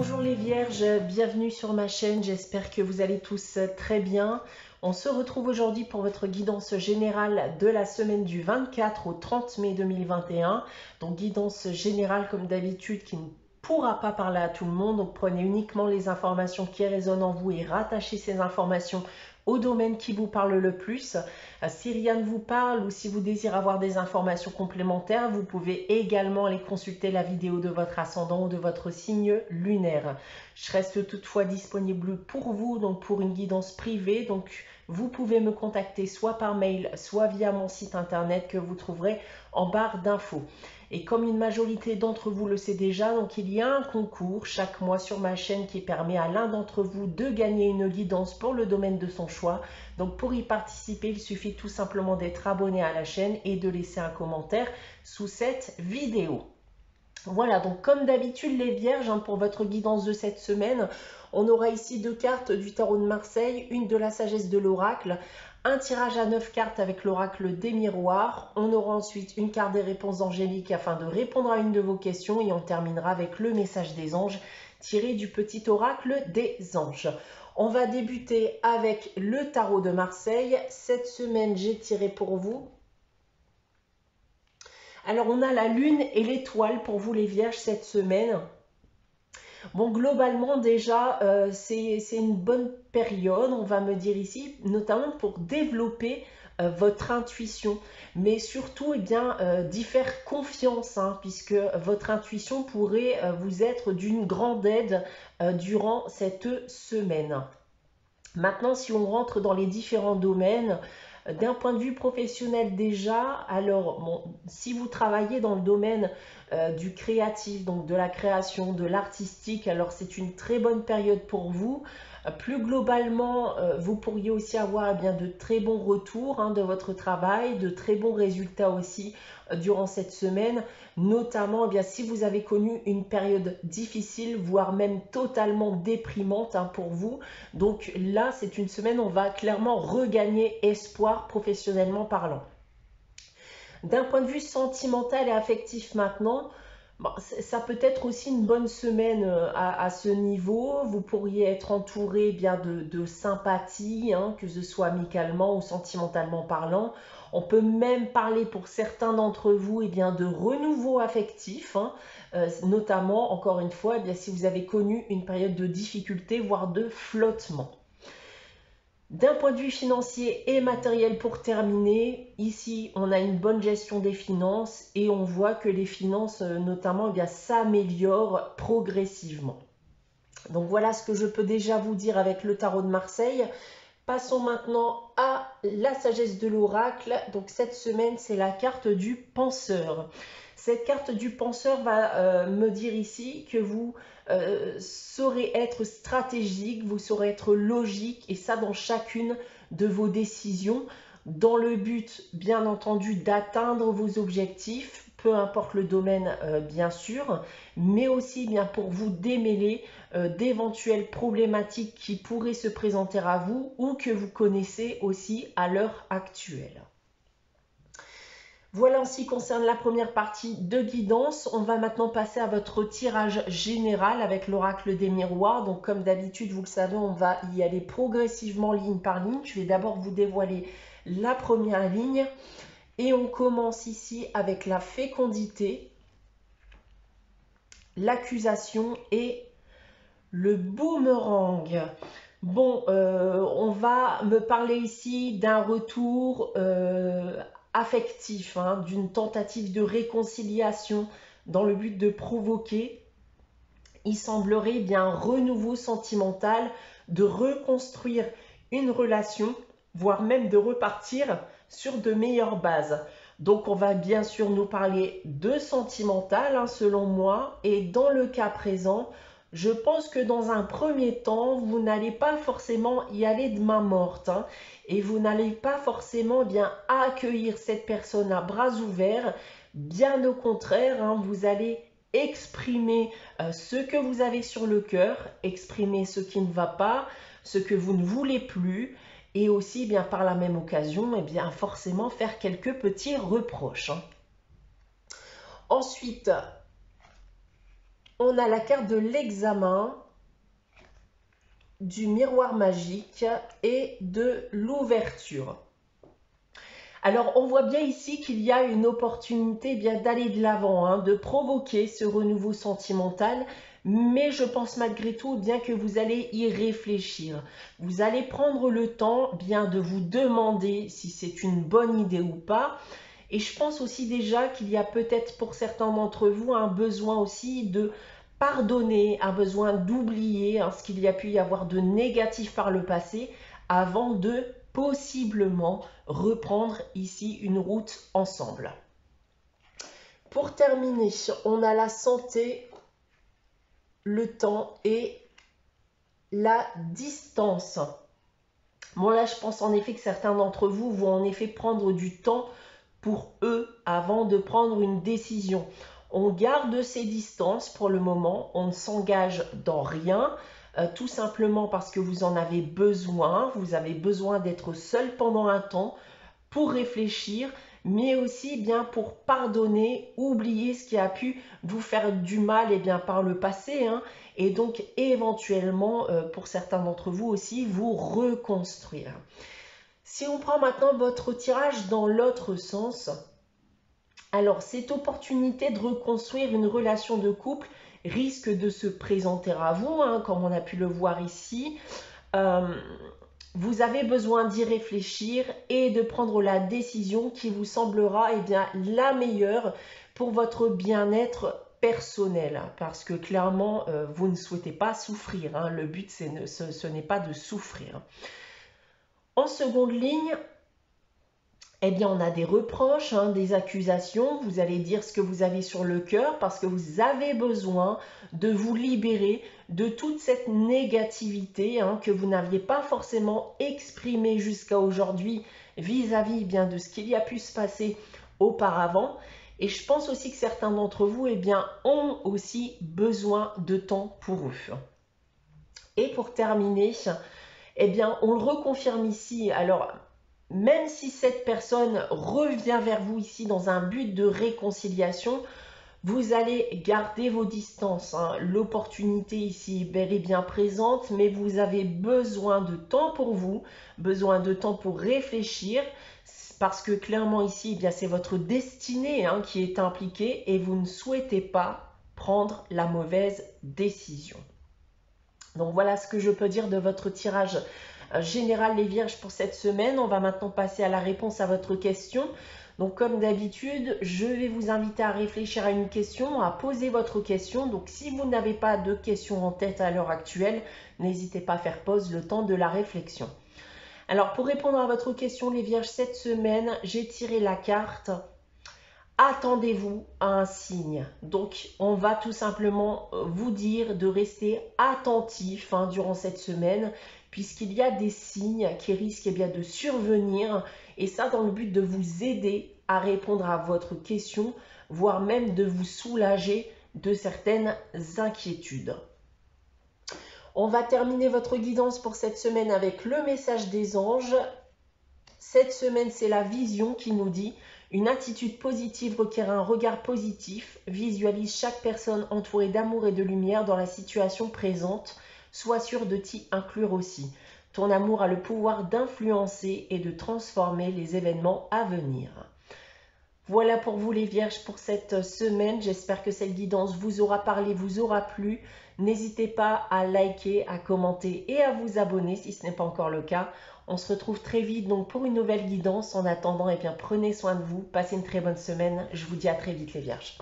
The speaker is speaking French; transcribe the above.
Bonjour les vierges, bienvenue sur ma chaîne, j'espère que vous allez tous très bien. On se retrouve aujourd'hui pour votre guidance générale de la semaine du 24 au 30 mai 2021. Donc guidance générale comme d'habitude qui ne pourra pas parler à tout le monde, donc prenez uniquement les informations qui résonnent en vous et rattachez ces informations au domaine qui vous parle le plus. Si rien ne vous parle ou si vous désirez avoir des informations complémentaires, vous pouvez également aller consulter la vidéo de votre ascendant ou de votre signe lunaire. Je reste toutefois disponible pour vous, donc pour une guidance privée. Donc vous pouvez me contacter soit par mail, soit via mon site internet que vous trouverez en barre d'infos. Et comme une majorité d'entre vous le sait déjà, donc il y a un concours chaque mois sur ma chaîne qui permet à l'un d'entre vous de gagner une guidance pour le domaine de son choix. Donc pour y participer, il suffit tout simplement d'être abonné à la chaîne et de laisser un commentaire sous cette vidéo. Voilà, donc comme d'habitude les vierges, pour votre guidance de cette semaine, on aura ici deux cartes du tarot de Marseille, une de la sagesse de l'oracle, un tirage à 9 cartes avec l'oracle des miroirs. On aura ensuite une carte des réponses angéliques afin de répondre à une de vos questions et on terminera avec le message des anges tiré du petit oracle des anges. On va débuter avec le tarot de Marseille. Cette semaine, j'ai tiré pour vous. Alors, on a la lune et l'étoile pour vous les vierges cette semaine. Bon, globalement, déjà, c'est une bonne période, on va me dire ici, notamment pour développer votre intuition, mais surtout, d'y faire confiance, puisque votre intuition pourrait vous être d'une grande aide durant cette semaine. Maintenant, si on rentre dans les différents domaines, d'un point de vue professionnel déjà, alors bon, si vous travaillez dans le domaine du créatif, donc de la création, de l'artistique, alors c'est une très bonne période pour vous. Plus globalement, vous pourriez aussi avoir de très bons retours de votre travail, de très bons résultats aussi durant cette semaine, notamment si vous avez connu une période difficile, voire même totalement déprimante pour vous. Donc là, c'est une semaine où on va clairement regagner espoir professionnellement parlant. D'un point de vue sentimental et affectif maintenant, ça peut être aussi une bonne semaine à ce niveau. Vous pourriez être entouré de sympathie, que ce soit amicalement ou sentimentalement parlant. On peut même parler pour certains d'entre vous de renouveau affectif, notamment, encore une fois, si vous avez connu une période de difficulté, voire de flottement. D'un point de vue financier et matériel pour terminer, ici on a une bonne gestion des finances et on voit que les finances notamment s'améliorent progressivement. Donc voilà ce que je peux déjà vous dire avec le tarot de Marseille. Passons maintenant à la sagesse de l'oracle. Donc cette semaine c'est la carte du penseur. Cette carte du penseur va me dire ici que vous saurez être stratégique, vous saurez être logique et ça dans chacune de vos décisions dans le but bien entendu d'atteindre vos objectifs, peu importe le domaine bien sûr, mais aussi pour vous démêler d'éventuelles problématiques qui pourraient se présenter à vous ou que vous connaissez aussi à l'heure actuelle. Voilà en ce qui concerne la première partie de guidance. On va maintenant passer à votre tirage général avec l'oracle des miroirs. Donc comme d'habitude, vous le savez, on va y aller progressivement ligne par ligne. Je vais d'abord vous dévoiler la première ligne. Et on commence ici avec la fécondité, l'accusation et le boomerang. Bon, on va me parler ici d'un retour affectif, d'une tentative de réconciliation dans le but de provoquer, il semblerait un renouveau sentimental, de reconstruire une relation, voire même de repartir sur de meilleures bases. Donc on va bien sûr nous parler de sentimental selon moi, et dans le cas présent, je pense que dans un premier temps, vous n'allez pas forcément y aller de main morte et vous n'allez pas forcément accueillir cette personne à bras ouverts. Bien au contraire, vous allez exprimer ce que vous avez sur le cœur, exprimer ce qui ne va pas, ce que vous ne voulez plus et aussi par la même occasion forcément faire quelques petits reproches. Ensuite, on a la carte de l'examen, du miroir magique et de l'ouverture. Alors, on voit bien ici qu'il y a une opportunité bien d'aller de l'avant, hein, de provoquer ce renouveau sentimental, mais je pense malgré tout bien que vous allez y réfléchir. Vous allez prendre le temps bien de vous demander si c'est une bonne idée ou pas. Et je pense aussi déjà qu'il y a peut-être pour certains d'entre vous un besoin aussi de pardonner, un besoin d'oublier ce qu'il y a pu y avoir de négatif par le passé avant de possiblement reprendre ici une route ensemble. Pour terminer, on a la santé, le temps et la distance. Bon là, je pense en effet que certains d'entre vous vont en effet prendre du temps pour eux avant de prendre une décision. On garde ces distances pour le moment, on ne s'engage dans rien, tout simplement parce que vous en avez besoin d'être seul pendant un temps pour réfléchir, mais aussi bien pour pardonner, oublier ce qui a pu vous faire du mal par le passé, hein, et donc éventuellement, pour certains d'entre vous aussi, vous reconstruire. Si on prend maintenant votre tirage dans l'autre sens, alors cette opportunité de reconstruire une relation de couple risque de se présenter à vous, hein, comme on a pu le voir ici. Vous avez besoin d'y réfléchir et de prendre la décision qui vous semblera la meilleure pour votre bien-être personnel. Parce que clairement, vous ne souhaitez pas souffrir, hein. Le but, ce n'est pas de souffrir. En seconde ligne, on a des reproches, hein, des accusations. Vous allez dire ce que vous avez sur le cœur parce que vous avez besoin de vous libérer de toute cette négativité, hein, que vous n'aviez pas forcément exprimée jusqu'à aujourd'hui vis-à-vis de ce qu'il y a pu se passer auparavant. Et je pense aussi que certains d'entre vous ont aussi besoin de temps pour eux. Et pour terminer, on le reconfirme ici. Alors, même si cette personne revient vers vous ici dans un but de réconciliation, vous allez garder vos distances, hein. L'opportunité ici est bel et bien présente, mais vous avez besoin de temps pour vous, besoin de temps pour réfléchir, parce que clairement ici, c'est votre destinée, hein, qui est impliquée et vous ne souhaitez pas prendre la mauvaise décision. Donc voilà ce que je peux dire de votre tirage général les Vierges pour cette semaine. On va maintenant passer à la réponse à votre question. Donc comme d'habitude, je vais vous inviter à réfléchir à une question, à poser votre question. Donc si vous n'avez pas de question en tête à l'heure actuelle, n'hésitez pas à faire pause le temps de la réflexion. Alors pour répondre à votre question les Vierges, cette semaine, j'ai tiré la carte « Attendez-vous à un signe ». Donc on va tout simplement vous dire de rester attentif, hein, durant cette semaine, puisqu'il y a des signes qui risquent de survenir, et ça dans le but de vous aider à répondre à votre question, voire même de vous soulager de certaines inquiétudes. On va terminer votre guidance pour cette semaine avec le message des anges. Cette semaine, c'est la vision qui nous dit « Une attitude positive requiert un regard positif. Visualise chaque personne entourée d'amour et de lumière dans la situation présente. Sois sûr de t'y inclure aussi. Ton amour a le pouvoir d'influencer et de transformer les événements à venir. » Voilà pour vous les Vierges pour cette semaine. J'espère que cette guidance vous aura parlé, vous aura plu. N'hésitez pas à liker, à commenter et à vous abonner si ce n'est pas encore le cas. On se retrouve très vite donc pour une nouvelle guidance. En attendant, prenez soin de vous. Passez une très bonne semaine. Je vous dis à très vite les Vierges.